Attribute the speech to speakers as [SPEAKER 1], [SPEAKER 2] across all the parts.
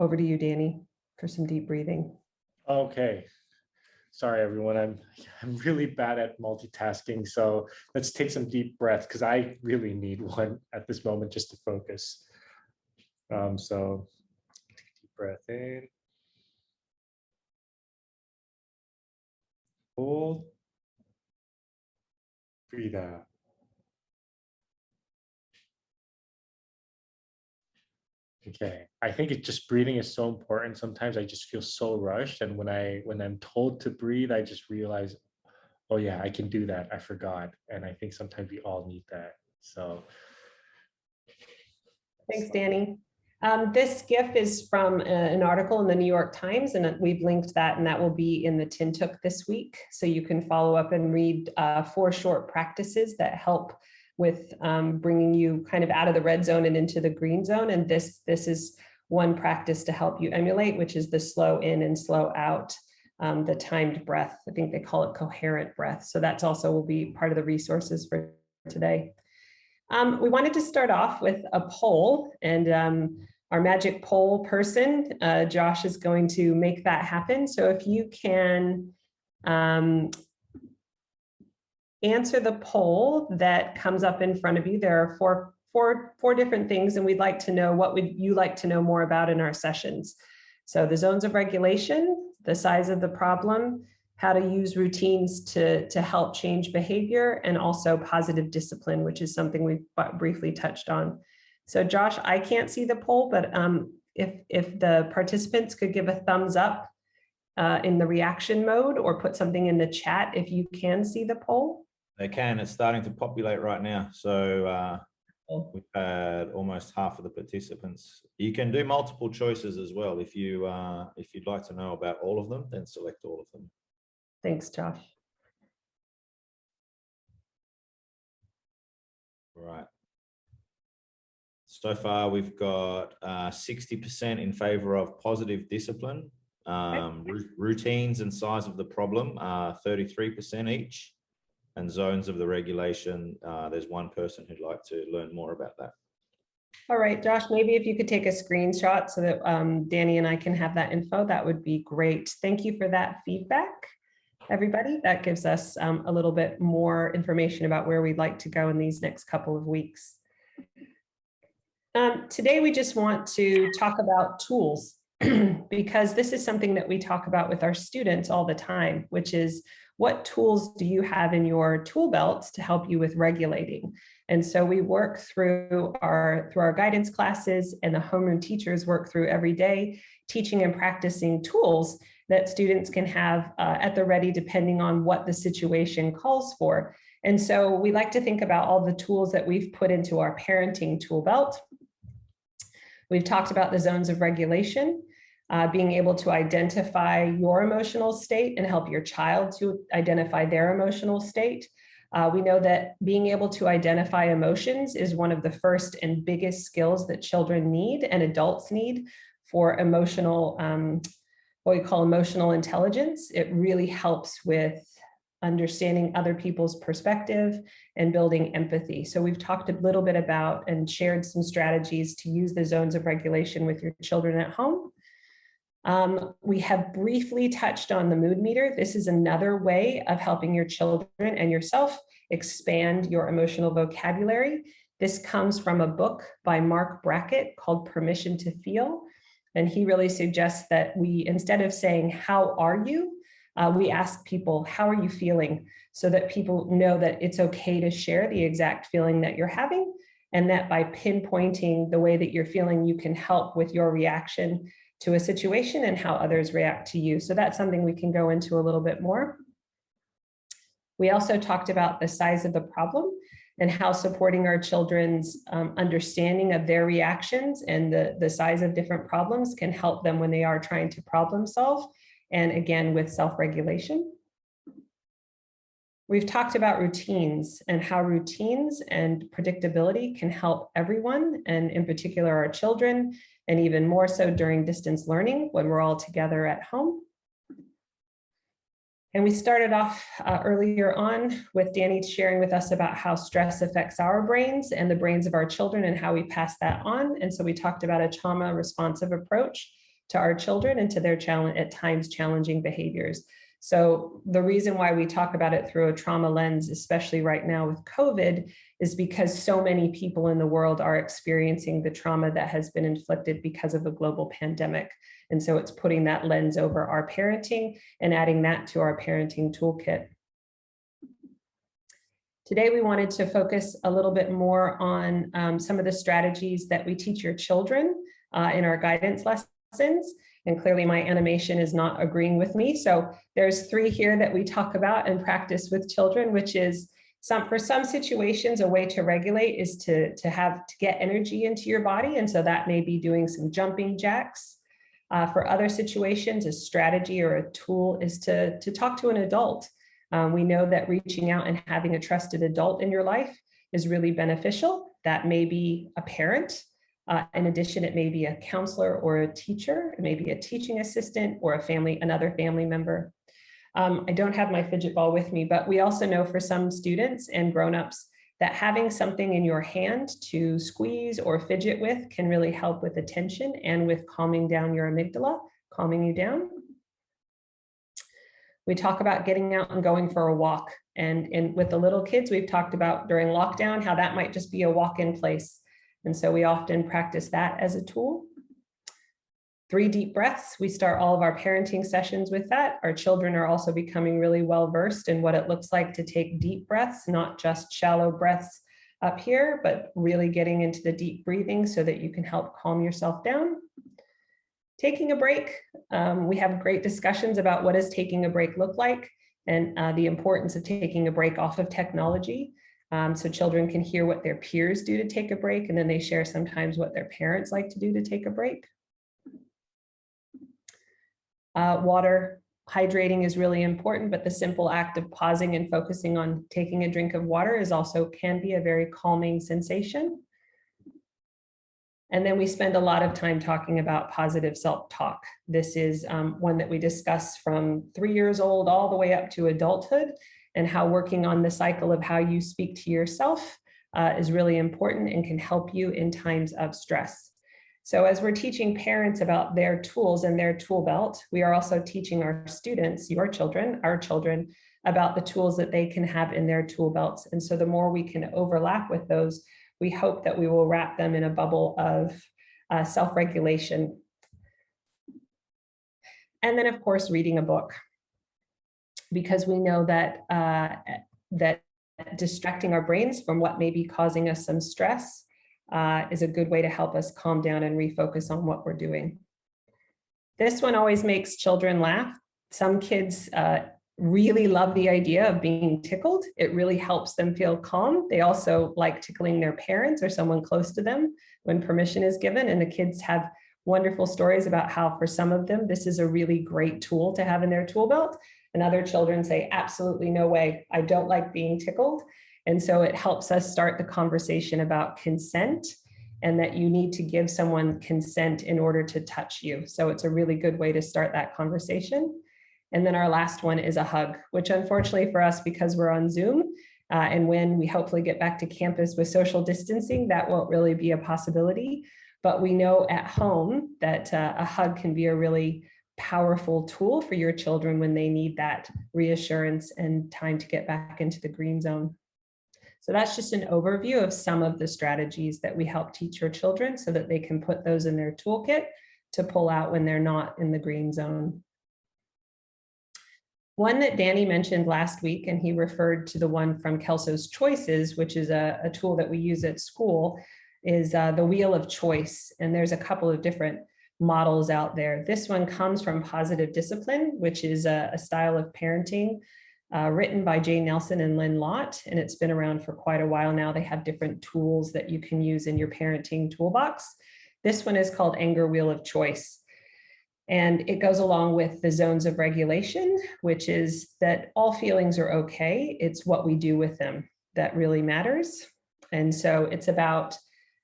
[SPEAKER 1] over to you, Danny, for some deep breathing.
[SPEAKER 2] Okay. Sorry, everyone. I'm really bad at multitasking. So let's take some deep breaths because I really need one at this moment just to focus. So deep breath in. Hold. Breathe out. Okay, I think it's just breathing is so important. Sometimes I just feel so rushed, and when I'm told to breathe, I just realize, oh yeah, I can do that. I forgot, and I think sometimes we all need that. So,
[SPEAKER 1] thanks, Danny. This GIF is from an article in the New York Times, and we've linked that, and that will be in the Tintook this week. So you can follow up and read 4 short practices that help with bringing you kind of out of the red zone and into the green zone. And this is one practice to help you emulate, which is the slow in and slow out, the timed breath. I think they call it coherent breath. So that's also will be part of the resources for today. We wanted to start off with a poll, and our magic poll person, Josh, is going to make that happen. So if you can answer the poll that comes up in front of you. There are four different things, and we'd like to know what would you like to know more about in our sessions. So the zones of regulation, the size of the problem, how to use routines to help change behavior, and also positive discipline, which is something we've briefly touched on. So Josh, I can't see the poll, but if the participants could give a thumbs up in the reaction mode or put something in the chat if you can see the poll.
[SPEAKER 3] They can. It's starting to populate right now. So we've had almost half of the participants. You can do multiple choices as well. If you'd like to know about all of them, then select all of them.
[SPEAKER 1] Thanks, Josh.
[SPEAKER 3] Right. So far, we've got 60% in favor of positive discipline. Routines and size of the problem are 33% each. And zones of the regulation, there's one person who'd like to learn more about that.
[SPEAKER 1] All right, Josh, maybe if you could take a screenshot so that Danny and I can have that info, that would be great. Thank you for that feedback, everybody. That gives us a little bit more information about where we'd like to go in these next couple of weeks. Today, we just want to talk about tools because this is something that we talk about with our students all the time, which is what tools do you have in your tool belts to help you with regulating? And so we work through our guidance classes, and the homeroom teachers work through every day, teaching and practicing tools that students can have at the ready, depending on what the situation calls for. And so we like to think about all the tools that we've put into our parenting tool belt. We've talked about the zones of regulation, being able to identify your emotional state and help your child to identify their emotional state. We know that being able to identify emotions is one of the first and biggest skills that children need and adults need for emotional, what we call emotional intelligence. It really helps with understanding other people's perspective and building empathy. So we've talked a little bit about and shared some strategies to use the zones of regulation with your children at home. We have briefly touched on the mood meter. This is another way of helping your children and yourself expand your emotional vocabulary. This comes from a book by Mark Brackett called Permission to Feel. And he really suggests that we, instead of saying, how are you? We ask people, how are you feeling? So that people know that it's okay to share the exact feeling that you're having, and that by pinpointing the way that you're feeling, you can help with your reaction to a situation and how others react to you. So that's something we can go into a little bit more. We also talked about the size of the problem and how supporting our children's understanding of their reactions and the size of different problems can help them when they are trying to problem solve. And again, with self-regulation. We've talked about routines and how routines and predictability can help everyone, and in particular our children, and even more so during distance learning when we're all together at home. And we started off earlier on with Danny sharing with us about how stress affects our brains and the brains of our children and how we pass that on. And so we talked about a trauma responsive approach. to our children and to their at times challenging behaviors. So the reason why we talk about it through a trauma lens, especially right now with COVID, is because so many people in the world are experiencing the trauma that has been inflicted because of a global pandemic. And so it's putting that lens over our parenting and adding that to our parenting toolkit. Today, we wanted to focus a little bit more on some of the strategies that we teach your children in our guidance lessons. And clearly my animation is not agreeing with me. So there's 3 here that we talk about and practice with children, which is for some situations, a way to regulate is to get energy into your body. And so that may be doing some jumping jacks. For other situations, a strategy or a tool is to talk to an adult. We know that reaching out and having a trusted adult in your life is really beneficial. That may be a parent. In addition, it may be a counselor or a teacher. It may be a teaching assistant or another family member. I don't have my fidget ball with me, but we also know for some students and grownups that having something in your hand to squeeze or fidget with can really help with attention and with calming down your amygdala, calming you down. We talk about getting out and going for a walk. And with the little kids, we've talked about during lockdown, how that might just be a walk-in place. And so we often practice that as a tool. 3 deep breaths. We start all of our parenting sessions with that. Our children are also becoming really well-versed in what it looks like to take deep breaths, not just shallow breaths up here, but really getting into the deep breathing so that you can help calm yourself down. Taking a break. We have great discussions about what does taking a break look like and the importance of taking a break off of technology. So children can hear what their peers do to take a break, and then they share sometimes what their parents like to do to take a break. Water, hydrating is really important, but the simple act of pausing and focusing on taking a drink of water can be a very calming sensation. And then we spend a lot of time talking about positive self-talk. This is one that we discuss from 3 years old all the way up to adulthood, and how working on the cycle of how you speak to yourself is really important and can help you in times of stress. So as we're teaching parents about their tools and their tool belt, we are also teaching our students, our children, about the tools that they can have in their tool belts. And so the more we can overlap with those, we hope that we will wrap them in a bubble of self-regulation. And then, of course, reading a book, because we know that that distracting our brains from what may be causing us some stress is a good way to help us calm down and refocus on what we're doing. This one always makes children laugh. Some kids really love the idea of being tickled. It really helps them feel calm. They also like tickling their parents or someone close to them when permission is given. And the kids have wonderful stories about how for some of them, this is a really great tool to have in their tool belt. And other children say, absolutely no way, I don't like being tickled. And so it helps us start the conversation about consent, and that you need to give someone consent in order to touch you. So it's a really good way to start that conversation. And then our last one is a hug, which unfortunately for us, because we're on Zoom, and when we hopefully get back to campus with social distancing, that won't really be a possibility. But we know at home that a hug can be a really powerful tool for your children when they need that reassurance and time to get back into the green zone. So that's just an overview of some of the strategies that we help teach your children so that they can put those in their toolkit to pull out when they're not in the green zone. One that Danny mentioned last week, and he referred to the one from Kelso's Choices, which is a tool that we use at school, is the wheel of choice. And there's a couple of different models out there. This one comes from Positive Discipline, which is a style of parenting written by Jay Nelson and Lynn Lott, and it's been around for quite a while now. They have different tools that you can use in your parenting toolbox. This one is called Anger Wheel of Choice. And it goes along with the zones of regulation, which is that all feelings are okay. It's what we do with them that really matters. And so it's about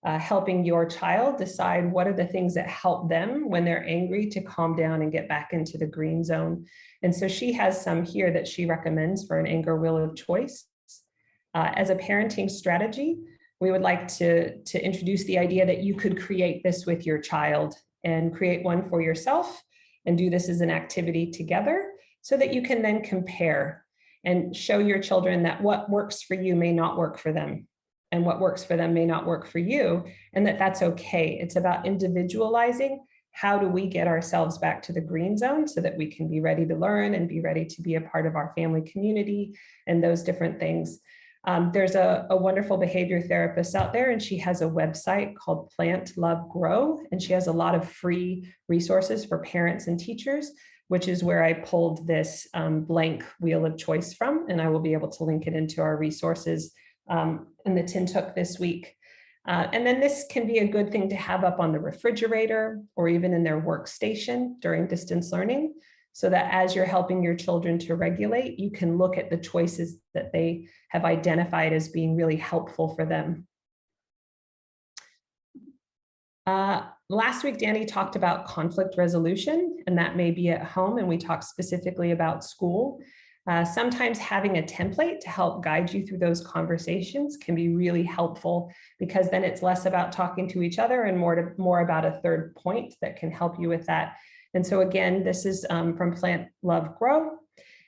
[SPEAKER 1] helping your child decide what are the things that help them when they're angry to calm down and get back into the green zone. And so she has some here that she recommends for an anger wheel of choice. As a parenting strategy, we would like to introduce the idea that you could create this with your child. and create one for yourself and do this as an activity together so that you can then compare and show your children that what works for you may not work for them, and what works for them may not work for you, and that that's okay. It's about individualizing. How do we get ourselves back to the green zone so that we can be ready to learn and be ready to be a part of our family community and those different things. There's a wonderful behavior therapist out there, and she has a website called Plant, Love, Grow, and she has a lot of free resources for parents and teachers, which is where I pulled this blank wheel of choice from, and I will be able to link it into our resources in the Tin Took this week. And then this can be a good thing to have up on the refrigerator or even in their workstation during distance learning, so that as you're helping your children to regulate, you can look at the choices that they have identified as being really helpful for them. Last week, Danny talked about conflict resolution, and that may be at home, and we talked specifically about school. Sometimes having a template to help guide you through those conversations can be really helpful, because then it's less about talking to each other and more about a third point that can help you with that. And so again, this is from Plant, Love, Grow,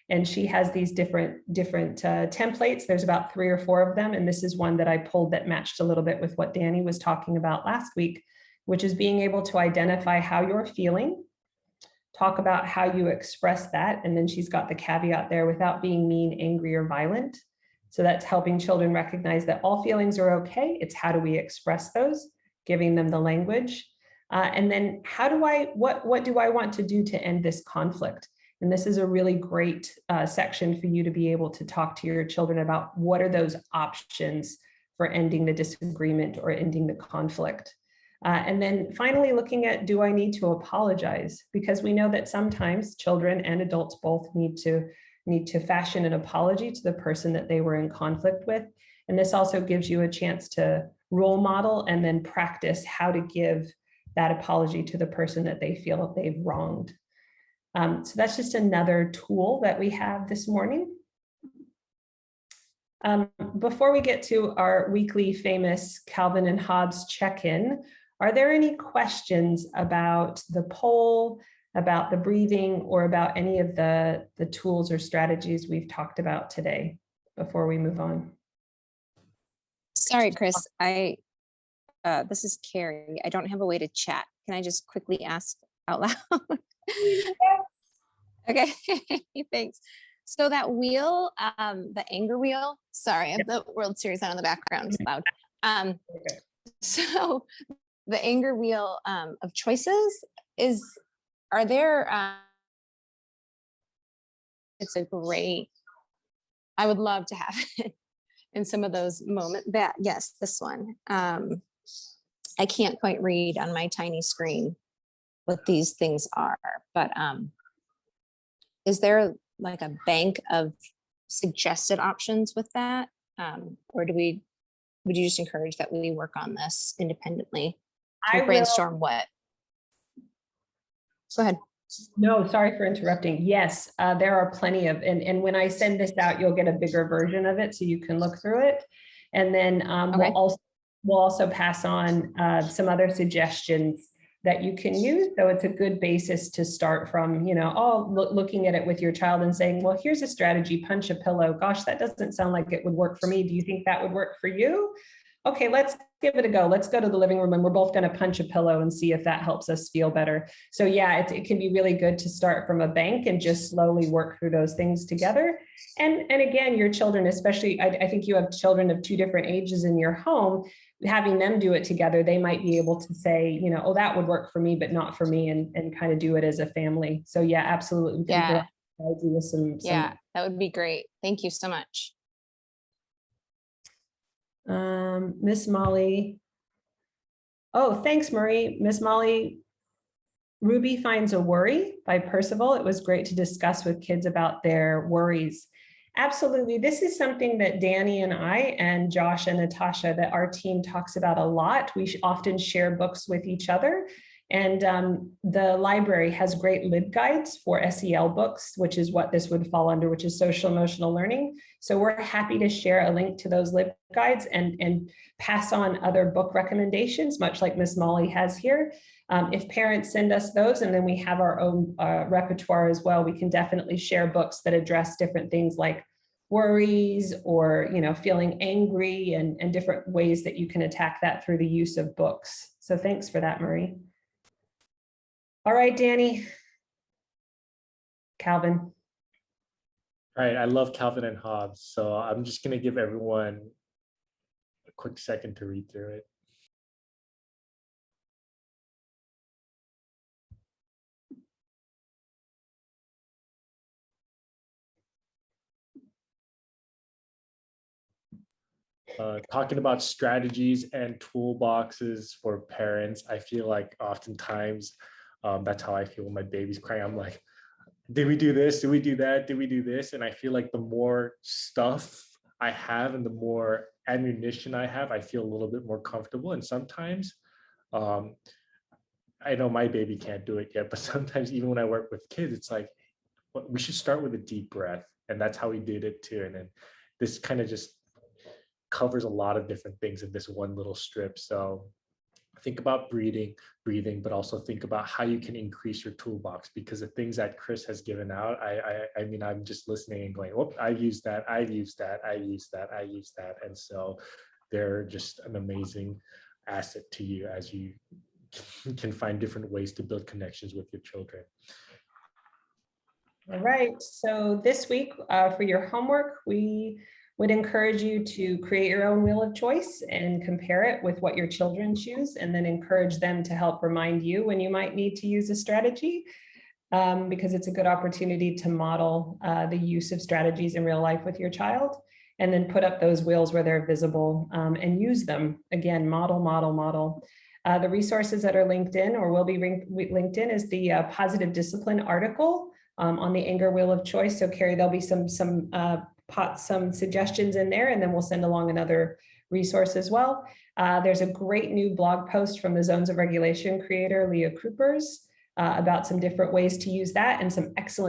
[SPEAKER 1] and she has these different templates. There's about 3 or 4 of them, and this is one that I pulled that matched a little bit with what Danny was talking about last week, which is being able to identify how you're feeling, talk about how you express that, and then she's got the caveat there, without being mean, angry, or violent. So that's helping children recognize that all feelings are okay. It's how do we express those, giving them the language. And then what do I want to do to end this conflict? And this is a really great section for you to be able to talk to your children about what are those options for ending the disagreement or ending the conflict. And then finally looking at, do I need to apologize? Because we know that sometimes children and adults both need to fashion an apology to the person that they were in conflict with. And this also gives you a chance to role model and then practice how to give that apology to the person that they feel they've wronged. So that's just another tool that we have this morning. Before we get to our weekly famous Calvin and Hobbes check-in, are there any questions about the poll, about the breathing, or about any of the tools or strategies we've talked about today before we move on?
[SPEAKER 4] Sorry, Chris, this is Carrie. I don't have a way to chat. Can I just quickly ask out loud? Okay, thanks. So that wheel, the anger wheel, sorry, I have the World Series on in the background, it's loud. So the anger wheel of choices are there, it's a great, I would love to have it in some of those moments. Yes, this one. I can't quite read on my tiny screen what these things are, but is there like a bank of suggested options with that? Or would you just encourage that we work on this independently? To brainstorm what? Go ahead.
[SPEAKER 1] No, sorry for interrupting. Yes, there are plenty of, and when I send this out, you'll get a bigger version of it so you can look through it. And then
[SPEAKER 4] Okay.
[SPEAKER 1] we'll also pass on some other suggestions that you can use. So it's a good basis to start from, looking at it with your child and saying, well, here's a strategy, punch a pillow. Gosh, that doesn't sound like it would work for me. Do you think that would work for you? Okay, let's give it a go. Let's go to the living room and we're both going to punch a pillow and see if that helps us feel better. So yeah, it can be really good to start from a bank and just slowly work through those things together. And again, your children, especially, I think you have children of 2 different ages in your home, having them do it together, they might be able to say, oh, that would work for me, but not for me, and kind of do it as a family. So yeah, absolutely.
[SPEAKER 4] Yeah.
[SPEAKER 1] Yeah,
[SPEAKER 4] that would be great. Thank you so much.
[SPEAKER 1] Miss Molly. Oh, thanks, Marie. Miss Molly, Ruby Finds a Worry by Percival. It was great to discuss with kids about their worries. Absolutely. This is something that Danny and I and Josh and Natasha, that our team talks about a lot. We often share books with each other. And the library has great LibGuides for SEL books, which is what this would fall under, which is social emotional learning. So we're happy to share a link to those LibGuides and pass on other book recommendations, much like Miss Molly has here. If parents send us those, and then we have our own repertoire as well, we can definitely share books that address different things like worries or, you know, feeling angry and different ways that you can attack that through the use of books. So thanks for that, Marie. All right, Danny. Calvin.
[SPEAKER 2] All right, I love Calvin and Hobbes, so I'm just going to give everyone a quick second to read through it. Talking about strategies and toolboxes for parents, I feel like oftentimes that's how I feel when my baby's crying. I'm like, did we do this? Did we do that? Did we do this? And I feel like the more stuff I have and the more ammunition I have, I feel a little bit more comfortable. And sometimes, I know my baby can't do it yet, but sometimes even when I work with kids, it's like, well, we should start with a deep breath. And that's how we did it too. And then this kind of just covers a lot of different things in this one little strip. So think about breathing, but also think about how you can increase your toolbox, because the things that Chris has given out, I mean, I'm just listening and going, oh, I've used that, I've used that, I've used that, I used that. And so they're just an amazing asset to you as you can find different ways to build connections with your children.
[SPEAKER 1] All right, so this week for your homework, we would encourage you to create your own wheel of choice and compare it with what your children choose, and then encourage them to help remind you when you might need to use a strategy, because it's a good opportunity to model the use of strategies in real life with your child, and then put up those wheels where they're visible and use them. Again, model, model, model. The resources that are linked in or will be linked in is the positive discipline article on the anger wheel of choice. So Carrie, there'll be some suggestions in there, and then we'll send along another resource as well. There's a great new blog post from the Zones of Regulation creator, Leah Kroopers, about some different ways to use that, and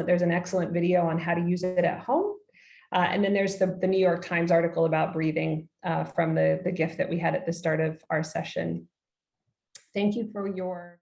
[SPEAKER 1] there's an excellent video on how to use it at home. And then there's the New York Times article about breathing from the gift that we had at the start of our session. Thank you for your